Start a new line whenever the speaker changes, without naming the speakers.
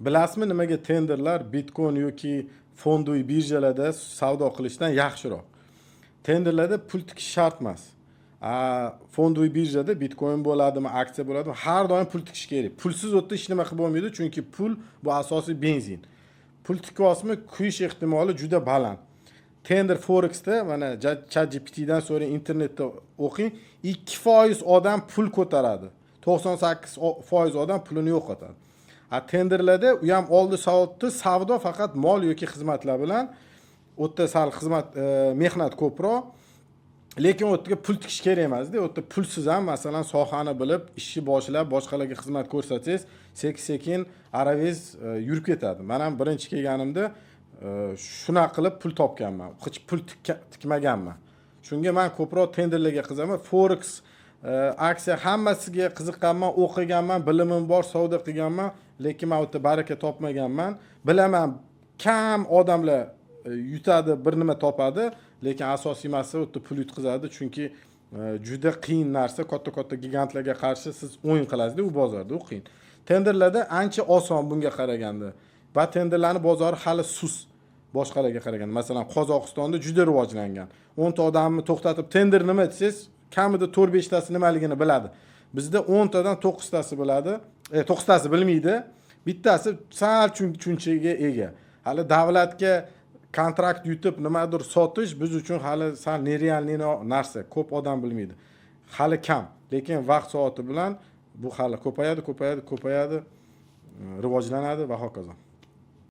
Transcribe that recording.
Bilasizmi nimaga tenderlar Bitcoin yoki fondiy birjalarda savdo qilishdan yaxshiroq? Tenderlarda pul tikish shart emas. Fondiy birjada Bitcoin bo'ladimi, aksiya bo'ladimi, har doim pul tikish kerak. Pulsiz o'tda hech nima qilib bo'lmaydi, chunki pul bu asosiy benzin. Pul tikyapsizmi, kuyish ehtimoli juda baland. Tender Forex'da mana ChatGPT'dan so'rang, internetda o'qing, 2% odam pul ko'taradi. 98% odam pulini yo'qotadi. Tenderlarda u ham oldi soatda savdo faqat mol yoki xizmatlar bilan, o'tda sal xizmat mehnat ko'proq, lekin o'tga pul tikish kerak emasda. O'tda pulsiz ham masalan sohani bilib, ishni boshlab boshqalarga xizmat ko'rsatsangiz, sekin-sekin aravez yurib ketadi. Men ham birinchi kelganimda shuna qilib pul topganman. Hech pul tikmaganman. Shunga men ko'proq tenderlarga qizaman. Forex aksiya hammasiga qiziqqanman, o'qiganman, bilimim bor, savdo qilganman, lekin men o'tda baraka topmaganman. Bilaman, kam odamlar yutadi, bir nima topadi, lekin asosiy masala o'tda pul yutqizadi, chunki juda qiyin narsa, katta gigantlarga qarshi siz o'yin qilasizda u bozorda, u qiyin. Tenderlarda ancha oson bunga qaraganda. Va tenderlarning bozori hali sus boshqalarga qaraganda. Masalan, Qozog'istonda juda rivojlangan. 10 ta odamni to'xtatib tender nima desangiz, kamida 4-5 tasi nimaligini biladi. Bizda 10 tadan 9 tasi biladi, 9 tasi bilmaydi. Bittasi sal tushunchaga ega. Hali davlatga kontrakt yutib nimadir sotish biz uchun hali sal nerealniy narsa. Ko'p odam bilmaydi. Hali kam, lekin vaqt soati bilan bu hali ko'payadi, rivojlanadi va hokazo.